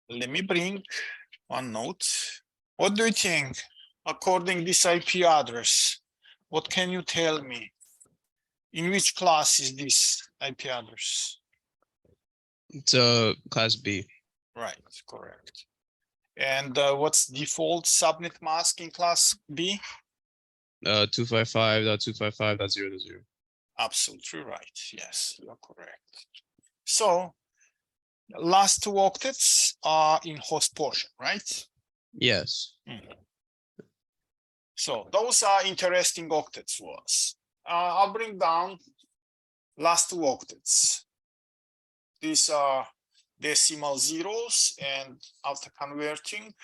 Let me bring one note. What do you think? According this IP address, what can you tell me? In which class is this IP address? It's class B. Right, correct. And what's default subnet mask in class B? 255.255.0.0. Absolutely right. Yes, you're correct. So last two octets are in host portion, right? Yes. So those are interesting octets for us. I'll bring down last two octets. These are decimal zeros, and after converting,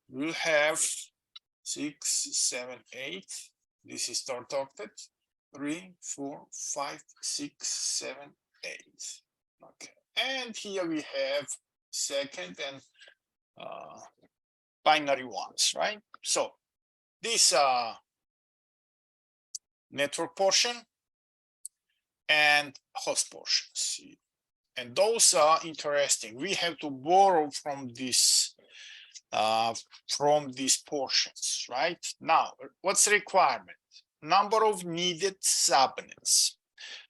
we'll have 6, 7, 8. This is third octet. 3, 4, 5, 6, 7, 8. Okay. And here we have second and binary ones, right? So these are network portion and host portions. And those are interesting. We have to borrow from these portions, right? Now, what's the requirement? Number of needed subnets.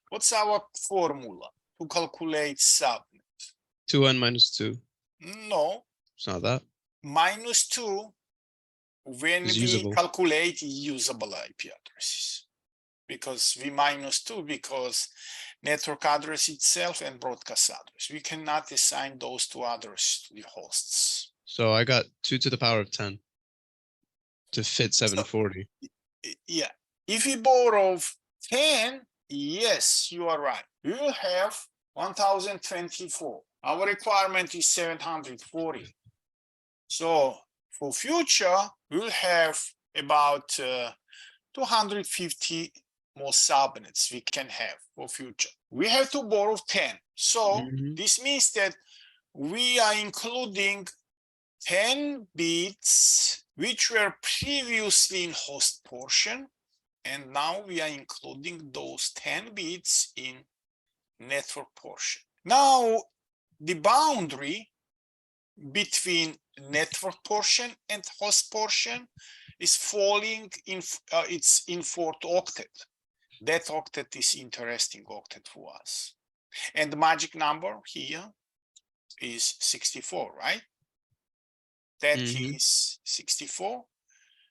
What's our formula to calculate subnet? 2n minus 2. No. It's not that. Minus 2 when It's we usable. calculate usable IP addresses. Because we minus 2 because network address itself and broadcast address. We cannot assign those two addresses to the hosts. So I got 2 to the power of 10 to fit 740. Yeah. If we borrow 10, yes, you are right. We will have 1024. Our requirement is 740. So for future, we'll have about 250 more subnets we can have for future. We have to borrow 10. So this means that we are including 10 bits which were previously in host portion, and now we are including those 10 bits in network portion. Now, the boundary between network portion and host portion is falling in, it's in fourth octet. That octet is interesting octet for us. And the magic number here is 64, right? That is 64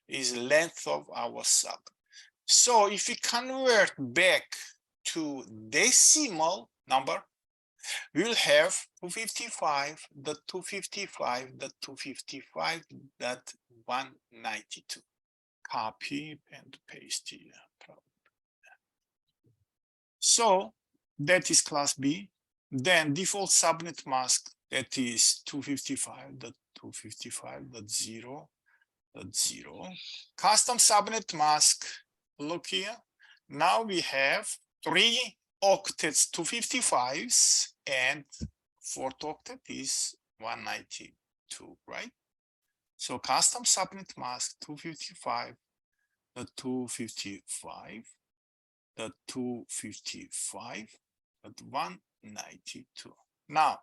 is length of our sub. So if we convert back to decimal number, we will have 255.255.255.192. Copy and paste here. So that is class B. Then default subnet mask, that is 255.255.0.0. Custom subnet mask, look here. Now we have 3 octets 255s and fourth octet is 192, right? So custom subnet mask 255.255.255.192. Now,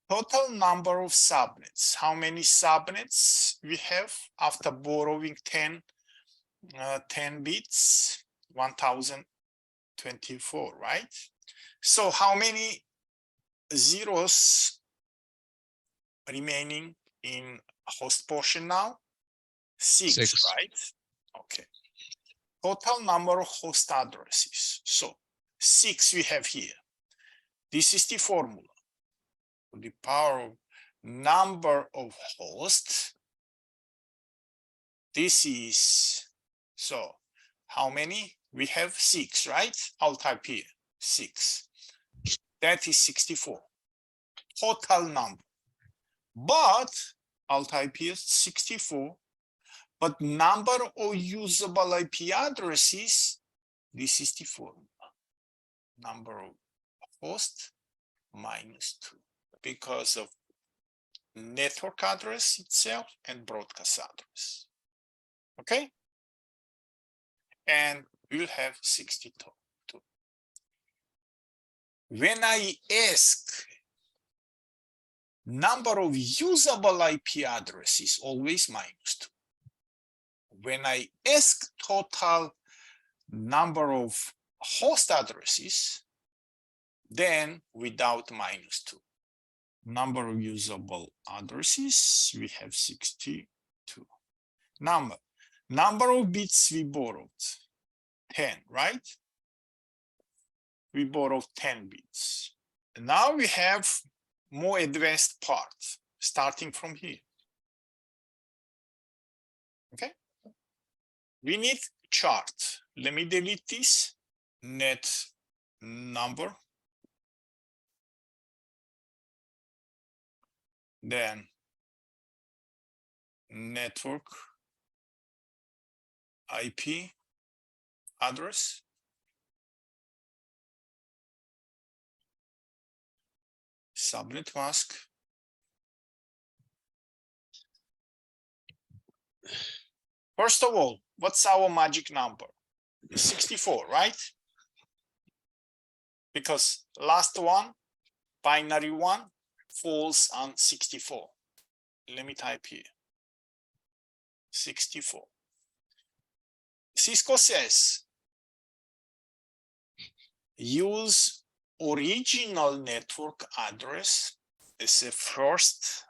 total number of subnets. How many subnets we have after borrowing 10 bits? 1024, right? So how many zeros remaining in host portion now? 6, right? Okay. Total number of host addresses. So 6 we have here. This is the formula. The power of number of hosts. This is, so how many? We have 6, right? I'll type here 6. That is 64. Total number. But I'll type here 64. But number of usable IP addresses, this is the formula. Number of hosts minus 2 because of network address itself and broadcast address. Okay? And we'll have 62. When I ask number of usable IP address is always -2. When I ask total number of host addresses, then without -2. Number of usable addresses, we have 62. Number of bits we borrowed, 10, right? We borrowed 10 bits. Now we have more advanced part, starting from here. Okay? We need chart. Let me delete this. Net number. Then network IP address. Subnet mask. First of all, what's our magic number? 64, right? Because last one, binary one, falls on 64. Let me type here. 64. Cisco says, use original network address as a first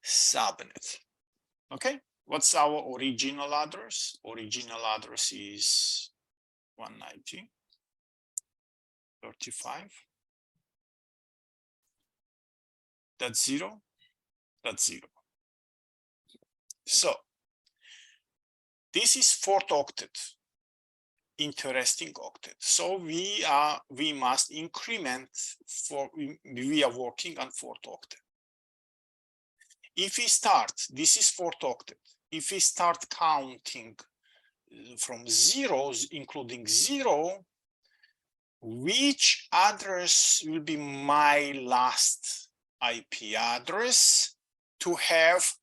subnet. Okay, what's our original address? Original address is 190.35.0.0. So this is 4th octet. Interesting octet. So we must increment we are working on 4th octet. If we start, this is 4th octet. If we start counting from zeros, including 0, which address will be my last IP address to have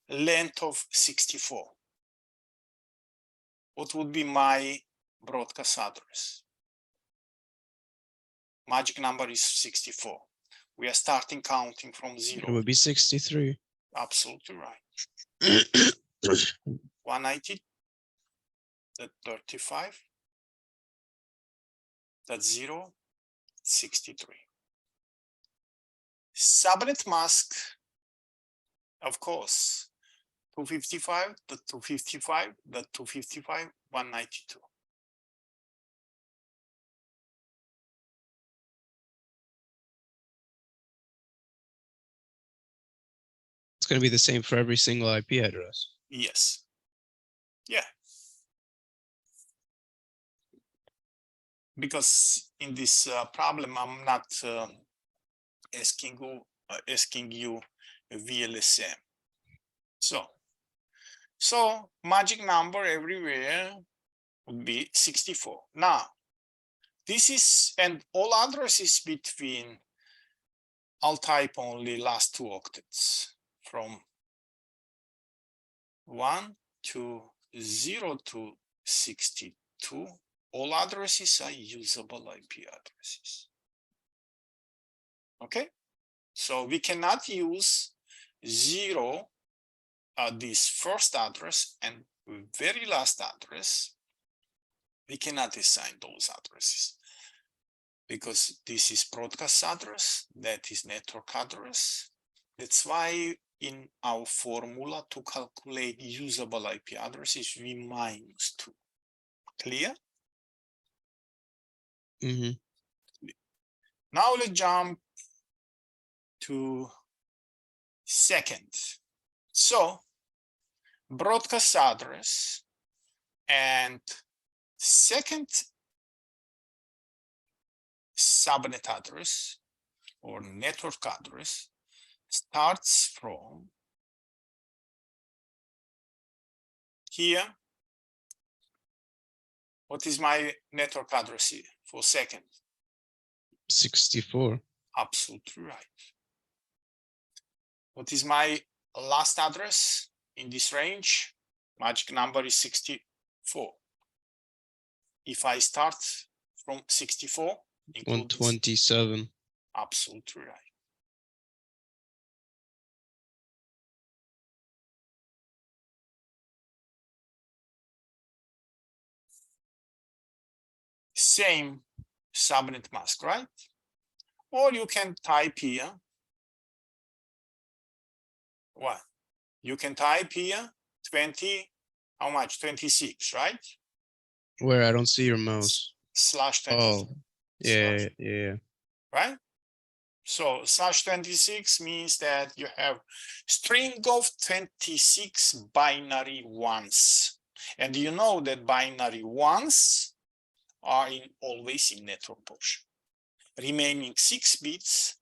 length of 64? What would be my broadcast address? Magic number is 64. We are starting counting from 0. It would be 63. Absolutely right. 190.35.0.63. Subnet mask, of course, 255.255.255.192. It's going to be the same for every single IP address. Yes. Yeah. Because in this problem, I'm not asking you a VLSM. So magic number everywhere would be 64. Now, this is, and all addresses between, I'll type only last 2 octets from 1 to 0 to 62. All addresses are usable IP addresses. Okay, so we cannot use 0, this first address and very last address. We cannot assign those addresses because this is broadcast address, that is network address. That's why in our formula to calculate usable IP addresses, we -2. Clear? Mm-hmm. Now let's jump to second. So broadcast address and second subnet address or network address starts from here. What is my network address here for second? 64. Absolutely right. What is my last address in this range? Magic number is 64. If I start from 64, 127. absolutely right. same subnet mask, right? Or you can type here. What? You can type here 20, how much? 26, right? Where I don't see your mouse. Slash 26. Oh, yeah, yeah. Right? So slash 26 means that you have string of 26 binary ones. And you know that binary ones are always in network portion. Remaining 6 bits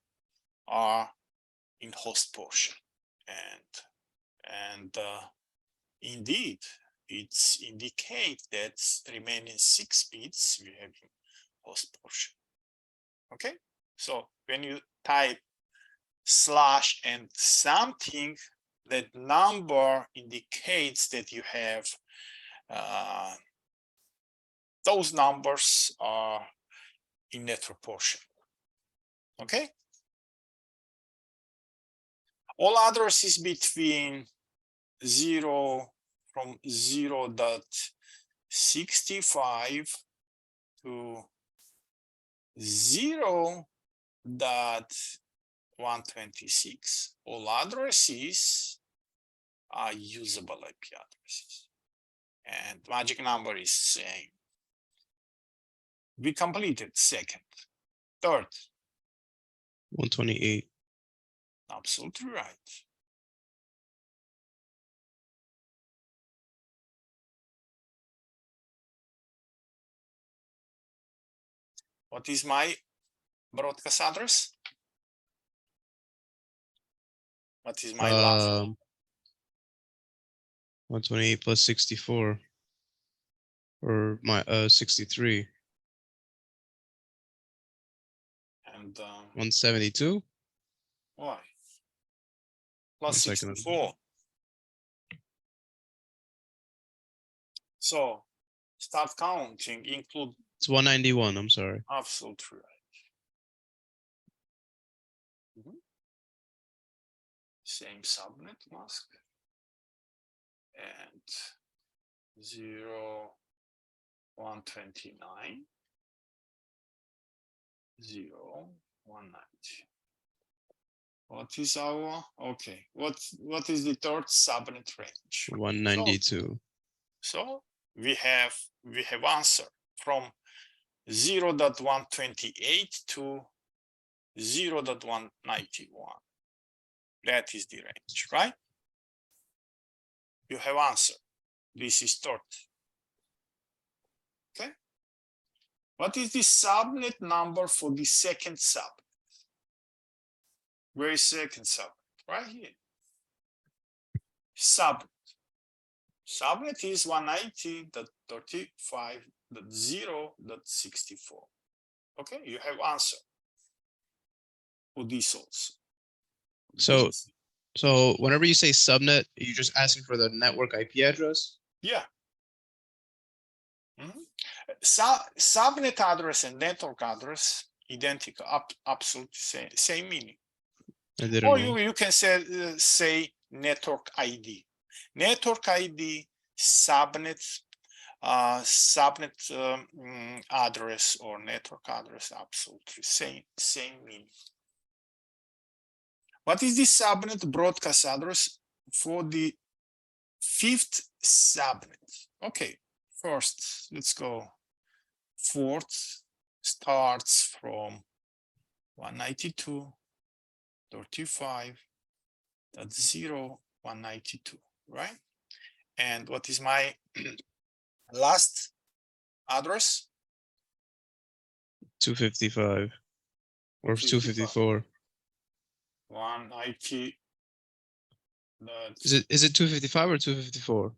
are in host portion. And indeed, it's indicate that remaining 6 bits we have in host portion. Okay, so when you type slash and something, that number indicates that you have those numbers are in network portion. Okay, all addresses between 0 from 0.65 to 0.126, all addresses are usable IP addresses. And magic number is same. We completed second. Third. 128. Absolutely right. What is my broadcast address? What is my last? 128 plus 64, or my 63. And 172. why? Plus 1 second. 64. So start counting, include. It's 191. I'm sorry. Absolutely right. Same subnet mask. And 0.129, 0.190. What is our, okay, what is the third subnet range? 192. So we have answer from 0.128 to 0.191. That is the range, right? You have answer. This is third. Okay. What is the subnet number for the second subnet? Where is second subnet? Right here. Subnet. Subnet is 190.35.0.64. Okay, you have answer for this also. So whenever you say subnet, you're just asking for the network IP address? Yeah. Subnet address and network address identical, absolutely same meaning. Or you can say network ID. Network ID, subnet address or network address, absolutely same meaning. What is the subnet broadcast address for the fifth subnet? Okay, first let's go. Fourth starts from 192.35.0.192, right? And what is my last address? 255 or 254. 190. Is it 255 or 254?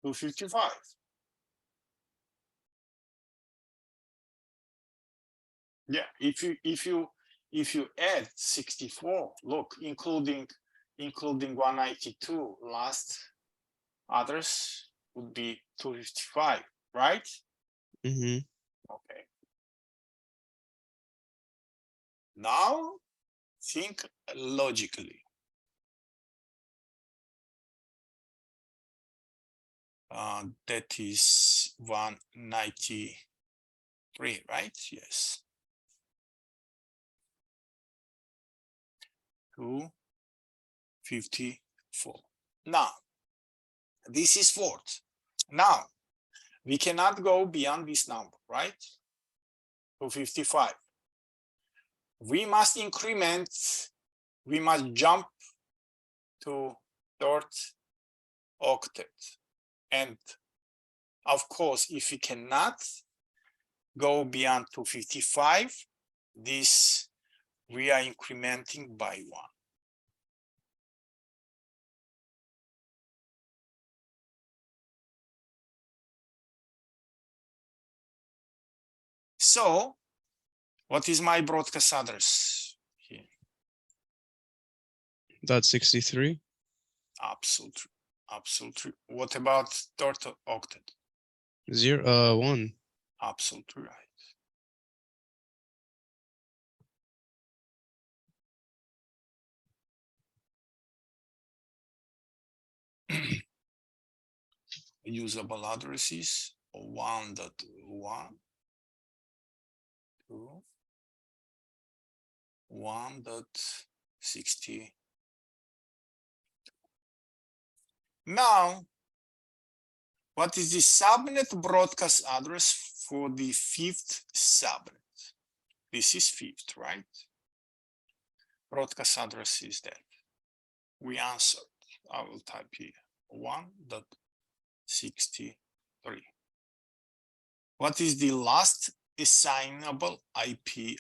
255. Yeah, if you add 64, look, including 192, last address would be 255, right? Mm-hmm. Okay. Now think logically. That is 193, right? Yes. 254. Now, this is fourth. Now, we cannot go beyond this number, right? 255. We must increment, we must jump to third octet. And of course, if we cannot go beyond 255, this we are incrementing by 1. So, what is my broadcast address here? .63. Absolutely. What about third octet? 1. Absolutely right. Usable addresses 1.1, 2, 1.60. Now, what is the subnet broadcast address for the 5th subnet? This is 5th, right? Broadcast address is that. We answered. I will type here 1.63. What is the last assignable IP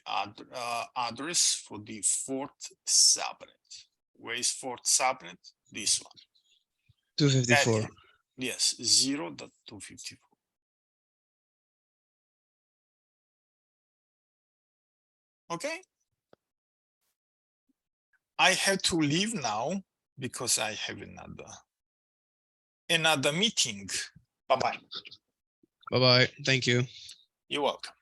address for the 4th subnet? Where is 4th subnet? This one. 254. Yes, 0.254. Okay. I have to leave now because I have another meeting. Bye-bye. Bye-bye. Thank you. You're welcome.